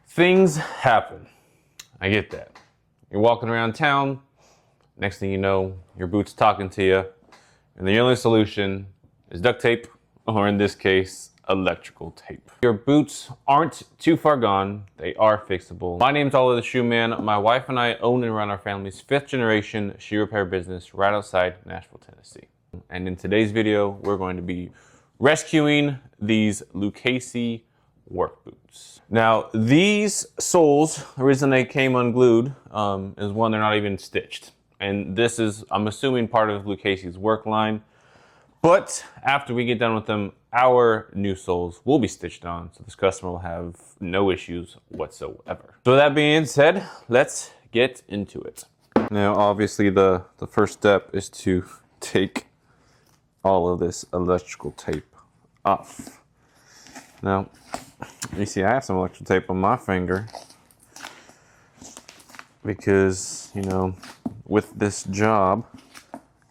Things happen. I get that. You're walking around town, next thing you know, your boot's talking to you, and the only solution is duct tape, or in this case, electrical tape. Your boots aren't too far gone, they are fixable. My name's Oliver the Shoe Man. My wife and I own and run our family's 5th generation shoe repair business right outside Nashville, Tennessee. And in today's video, we're going to be rescuing these Lucchese work boots. Now, these soles, the reason they came unglued is one, they're not even stitched. And this is, I'm assuming, part of Lucchese's work line. But after we get done with them, our new soles will be stitched on, so this customer will have no issues whatsoever. So that being said, let's get into it. Now, obviously, the first step is to take all of this electrical tape off. Now, you see I have some electrical tape on my finger because, you know, with this job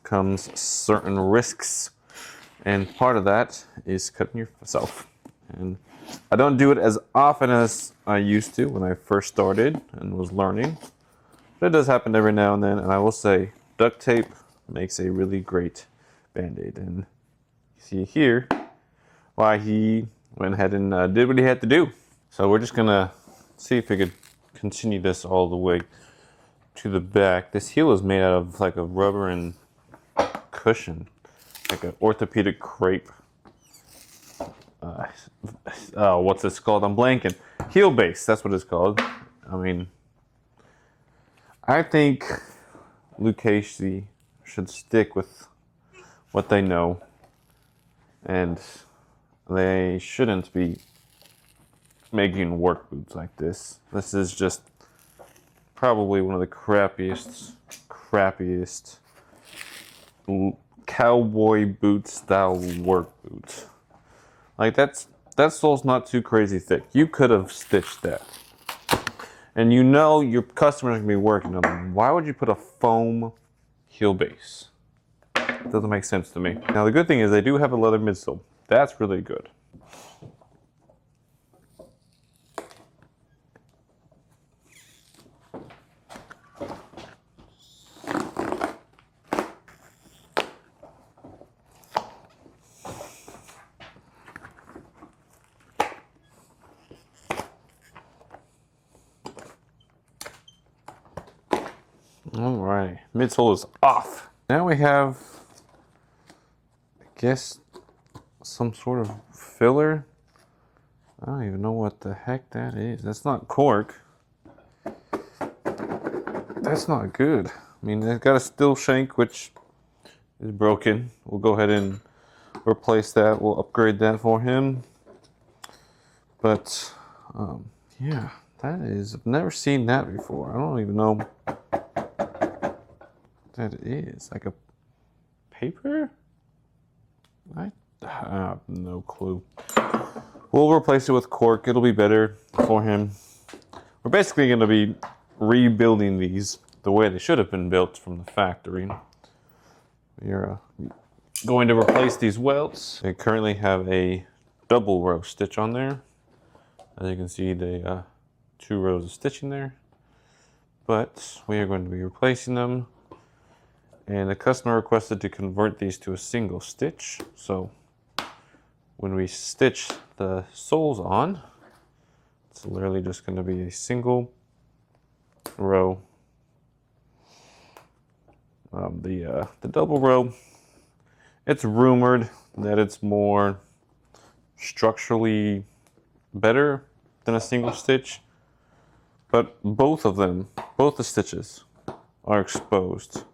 comes certain risks, and part of that is cutting yourself. And I don't do it as often as I used to when I first started and was learning, but it does happen every now and then. And I will say duct tape makes a really great band-aid, and you see here why he went ahead and did what he had to do. So we're just gonna see if we could continue this all the way to the back. This heel is made out of like a rubber and cushion, like an orthopedic crepe. What's this called? I'm blanking. Heel base, that's what it's called. I mean, I think Lucchese should stick with what they know, and they shouldn't be making work boots like this. This is just probably one of the crappiest cowboy boot style work boots. Like that sole's not too crazy thick. You could have stitched that. And you know your customers gonna be working on them. Why would you put a foam heel base? It doesn't make sense to me. Now the good thing is they do have a leather midsole. That's really good. All right, midsole is off. Now we have, I guess, some sort of filler. I don't even know what the heck that is. That's not cork. That's not good. I mean, they've got a steel shank, which is broken. We'll go ahead and replace that. We'll upgrade that for him. But, yeah, that is, I've never seen that before. I don't even know what that is. Like a paper? I have no clue. We'll replace it with cork. It'll be better for him. We're basically going to be rebuilding these the way they should have been built from the factory. We're going to replace these welts. They currently have a double row stitch on there. As you can see, the 2 rows of stitching there. But we are going to be replacing them. And the customer requested to convert these to a single stitch. So when we stitch the soles on, it's literally just going to be a single row. The double row, it's rumored that it's more structurally better than a single stitch, but both of them, both the stitches are exposed.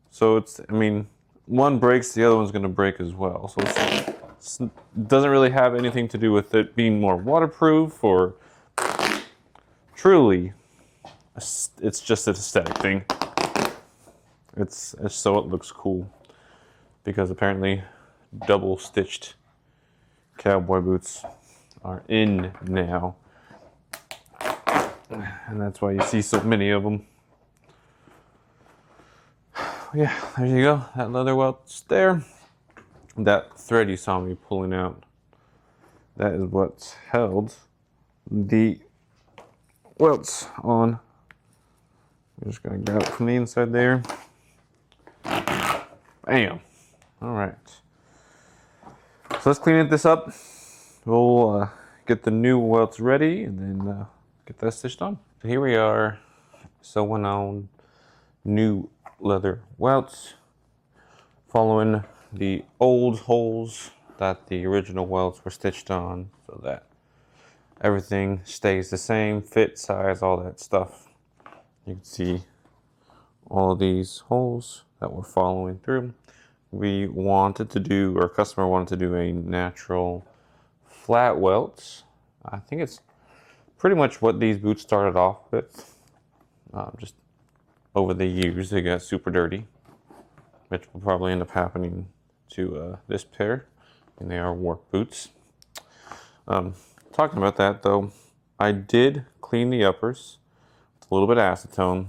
So it's, I mean, one breaks, the other one's going to break as well. So it doesn't really have anything to do with it being more waterproof, or truly, it's just an aesthetic thing. It's so it looks cool, because apparently double stitched cowboy boots are in now, and that's why you see so many of them. Yeah, there you go. That leather welt's there. That thread you saw me pulling out, that is what's held the welts on. I'm just gonna grab it from the inside there. Bam. All right. So let's clean this up. We'll get the new welts ready and then get that stitched on. So here we are, sewing on new leather welts, following the old holes that the original welts were stitched on so that everything stays the same, fit, size, all that stuff. You can see all of these holes that we're following through. We wanted to do, our customer wanted to do a natural flat welt. I think it's pretty much what these boots started off with. Just over the years, they got super dirty, which will probably end up happening to this pair, and they are work boots. Talking about that though, I did clean the uppers with a little bit of acetone,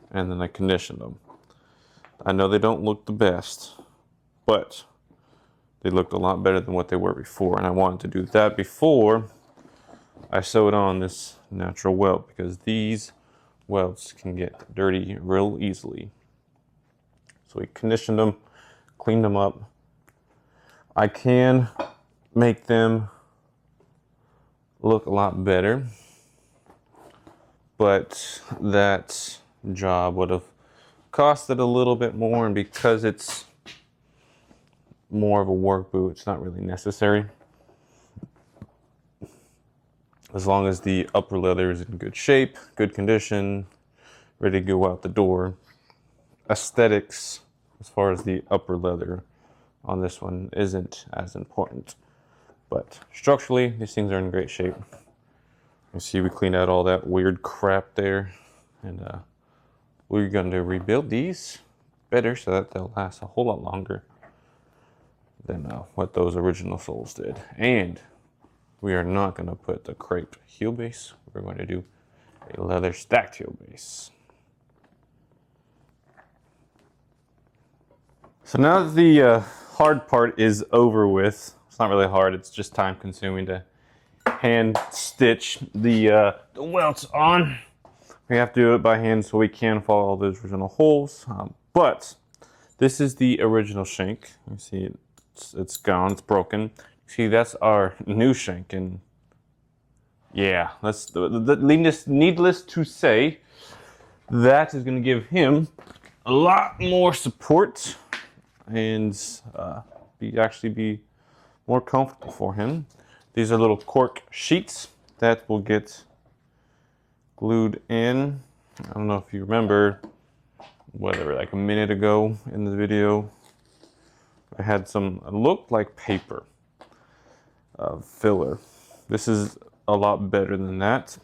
and then I conditioned them. I know they don't look the best, but they looked a lot better than what they were before, and I wanted to do that before I sewed on this natural welt, because these welts can get dirty real easily. So we conditioned them, cleaned them up. I can make them look a lot better, but that job would have costed a little bit more, and because it's more of a work boot, it's not really necessary. As long as the upper leather is in good shape, good condition, ready to go out the door. Aesthetics, as far as the upper leather on this one, isn't as important. But structurally, these things are in great shape. You see we cleaned out all that weird crap there, and we're going to rebuild these better so that they'll last a whole lot longer than what those original soles did. And we are not going to put the crepe heel base. We're going to do a leather stacked heel base. So now that the hard part is over with, it's not really hard, it's just time consuming to hand stitch the welts on. We have to do it by hand so we can follow all those original holes. But this is the original shank. You see it's gone, it's broken. See, that's our new shank, and yeah, that's needless to say, that is going to give him a lot more support and actually be more comfortable for him. These are little cork sheets that will get glued in. I don't know if you remember, whatever, like a minute ago in the video, I had some, it looked like paper filler. This is a lot better than that.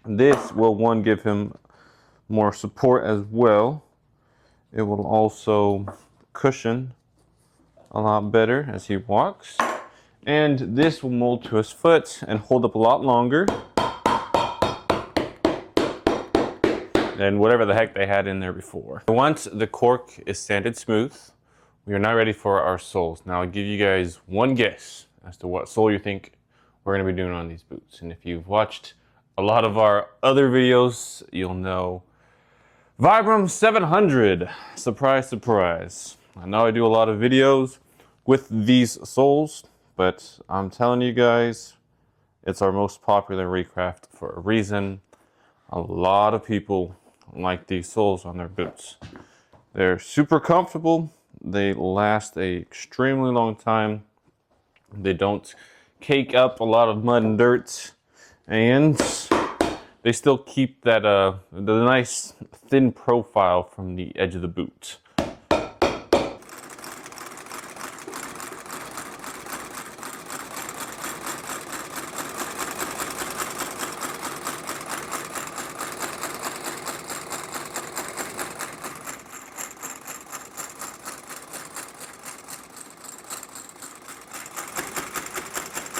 This will, one, give him more support as well. It will also cushion a lot better as he walks. And this will mold to his foot and hold up a lot longer than whatever the heck they had in there before. Once the cork is sanded smooth, we are now ready for our soles. Now I'll give you guys one guess as to what sole you think we're going to be doing on these boots. And if you've watched a lot of our other videos, you'll know Vibram 700. Surprise, surprise. I know I do a lot of videos with these soles, but I'm telling you guys, it's our most popular recraft for a reason. A lot of people like these soles on their boots. They're super comfortable. They last an extremely long time. They don't cake up a lot of mud and dirt, and they still keep that the nice thin profile from the edge of the boot.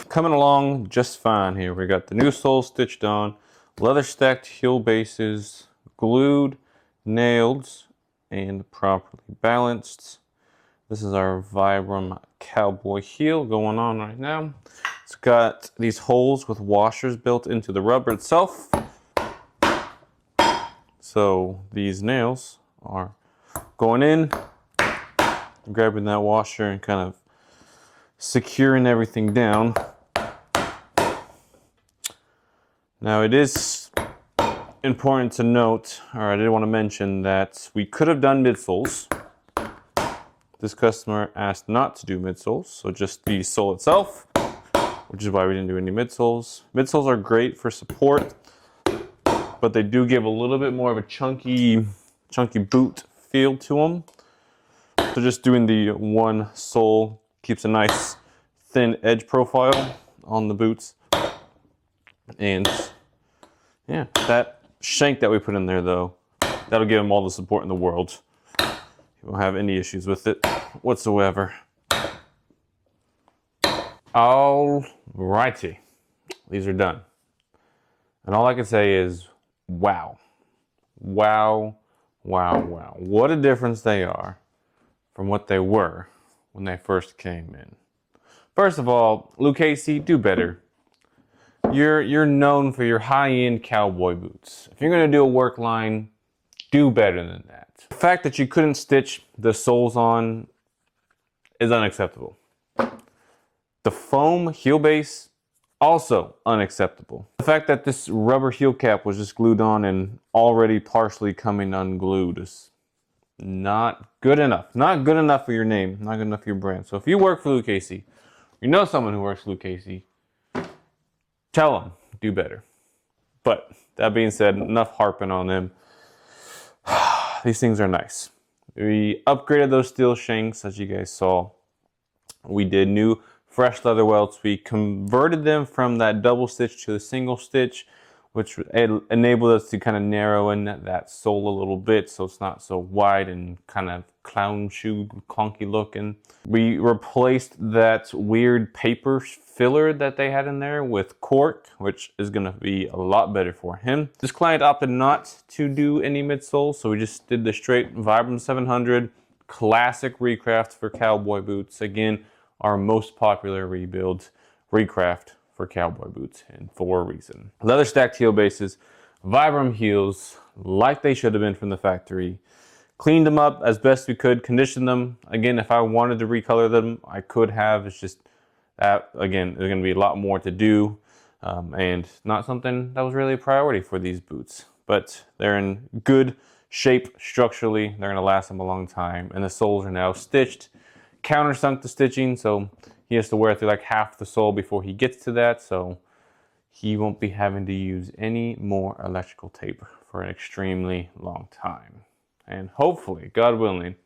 Coming along just fine here. We got the new sole stitched on, leather stacked heel bases, glued, nailed, and properly balanced. This is our Vibram Cowboy heel going on right now. It's got these holes with washers built into the rubber itself. So these nails are going in, grabbing that washer and kind of securing everything down. Now it is important to note, or I did want to mention, that we could have done midsoles. This customer asked not to do midsoles, so just the sole itself, which is why we didn't do any midsoles. Midsoles are great for support, but they do give a little bit more of a chunky boot feel to them. So just doing the one sole keeps a nice thin edge profile on the boots. And yeah, that shank that we put in there though, that'll give them all the support in the world. You won't have any issues with it whatsoever. Alrighty, these are done. And all I can say is, wow. Wow, wow, wow. What a difference they are from what they were when they first came in. First of all, Lucchese, do better. You're known for your high-end cowboy boots. If you're gonna do a work line, do better than that. The fact that you couldn't stitch the soles on is unacceptable. The foam heel base, also unacceptable. The fact that this rubber heel cap was just glued on and already partially coming unglued is not good enough. Not good enough for your name, not good enough for your brand. So if you work for Lucchese, you know someone who works for Lucchese, tell them, do better. But that being said, enough harping on them. These things are nice. We upgraded those steel shanks, as you guys saw. We did new fresh leather welts. We converted them from that double stitch to a single stitch, which enabled us to kind of narrow in that sole a little bit so it's not so wide and kind of clown shoe clunky looking. We replaced that weird paper filler that they had in there with cork, which is going to be a lot better for him. This client opted not to do any midsoles, so we just did the straight Vibram 700 classic recraft for cowboy boots. Again, our most popular rebuild recraft for cowboy boots, and for a reason. Leather stacked heel bases, Vibram heels, like they should have been from the factory. Cleaned them up as best we could, conditioned them. Again, if I wanted to recolor them, I could have. It's just that, again, there's gonna be a lot more to do, and not something that was really a priority for these boots. But they're in good shape structurally. They're gonna last them a long time, and the soles are now stitched. Countersunk the stitching, so he has to wear through like half the sole before he gets to that, so he won't be having to use any more electrical tape for an extremely long time. And hopefully, God willing,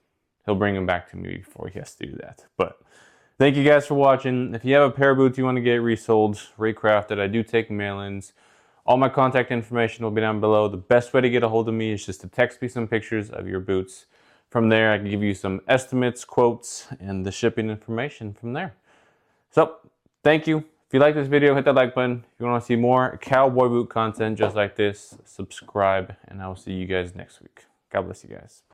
he'll bring him back to me before he has to do that. But thank you guys for watching. If you have a pair of boots you want to get resold, recrafted, I do take mail-ins. All my contact information will be down below. The best way to get a hold of me is just to text me some pictures of your boots. From there, I can give you some estimates, quotes, and the shipping information from there. So, thank you. If you like this video, hit that like button. If you want to see more cowboy boot content just like this, subscribe, and I will see you guys next week. God bless you guys.